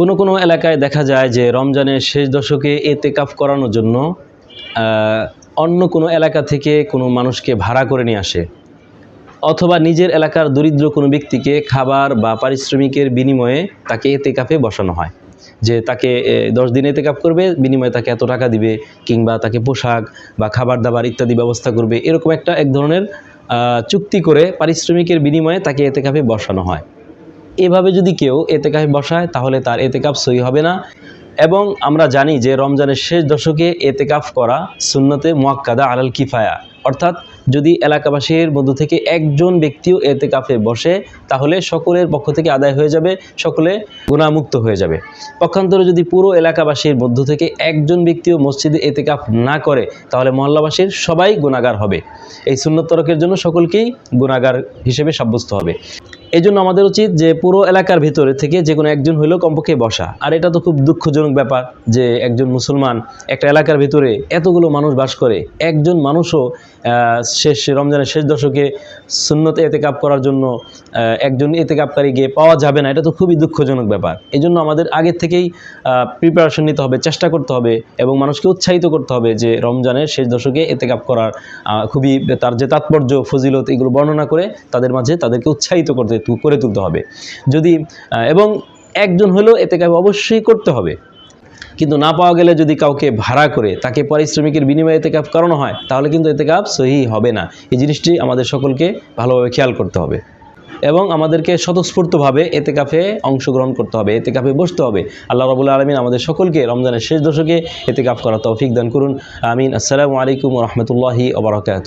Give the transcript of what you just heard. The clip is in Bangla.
কোনো কোনো এলাকায় দেখা যায় যে রমজানের শেষ দশকে এতেকাফ করানোর জন্য অন্য কোনো এলাকা থেকে কোনো মানুষকে ভাড়া করে নিয়ে আসে, অথবা নিজের এলাকার দরিদ্র কোনো ব্যক্তিকে খাবার বা পারিশ্রমিকের বিনিময়ে তাকে এতেকাফে বসানো হয়। যে তাকে 10 দিন এতেকাফ করবে, বিনিময়ে তাকে এত টাকা দিবে, কিংবা তাকে পোশাক বা খাবার দাবার ইত্যাদি ব্যবস্থা করবে। এরকম এক ধরনের চুক্তি করে পারিশ্রমিকের বিনিময়ে তাকে এতেকাফে বসানো হয়। এভাবে যদি কেউ এতেকাফে বসায় তাহলে তার এতেকাফ সহি হবে না। এবং আমরা জানি যে রমজানের শেষ দশকে এতেকাফ করা সুন্নতে মুআক্কাদা আলাল কিফায়া, অর্থাৎ যদি এলাকাবাসীর মধ্য থেকে একজন ব্যক্তিও এতেকাফে বসে তাহলে সকলের পক্ষ থেকে আদায় হয়ে যাবে, সকলে গুনাহমুক্ত হয়ে যাবে। পক্ষান্তরে যদি পুরো এলাকাবাসীর মধ্য থেকে একজন ব্যক্তিও মসজিদে এতেকাফ না করে তাহলে মহল্লাবাসীর সবাই গুনাহগার হবে। এই সুন্নত তরকের জন্য সকলকেই গুনাহগার হিসেবে সাব্যস্ত হবে। এই জন্য আমাদের উচিত যে পুরো এলাকার ভিতরে থেকে যে কোনো একজন হইলেও কমপক্ষে বসা। আর এটা তো খুব দুঃখজনক ব্যাপার যে একজন মুসলমান একটা এলাকার ভিতরে এতগুলো মানুষ বাস করে, একজন মানুষও রমজানের শেষ দশকে সুন্নতে এতেকাফ করার জন্য একজন এতেকাফকারী গিয়ে পাওয়া যাবে না। এটা তো খুবই দুঃখজনক ব্যাপার। এই জন্য আমাদের আগের থেকেই প্রিপারেশন নিতে হবে, চেষ্টা করতে হবে এবং মানুষকে উৎসাহিত করতে হবে যে রমজানের শেষ দশকে এতেকাফ করার খুবই তার যে তাৎপর্য, ফজিলত, এগুলো বর্ণনা করে তাদের মাঝে তাদেরকে উৎসাহিত করে তুলতে হবে। যদি এবং একজন হলেও এতেকাফ অবশ্যই করতে হবে। কিন্তু না পাওয়া গেলে যদি কাউকে ভাড়া করে তাকে পারিশ্রমিকের বিনিময়ে এতেকাফ করানো হয় তাহলে কিন্তু এতেকাফ সহি হবে না। এই জিনিসটি আমাদের সকলকে ভালোভাবে খেয়াল করতে হবে এবং আমাদেরকে স্বতঃস্ফূর্তভাবে এতেকাফে অংশগ্রহণ করতে হবে, এতেকাফে বসতে হবে। আল্লাহ রাব্বুল আলামিন আমাদের সকলকে রমজানের শেষ দশকে এতেকাফ করার তৌফিক দান করুন। আমিন। আসসালামু আলাইকুম ওয়া রাহমাতুল্লাহি ওয়া বারাকাতুহু।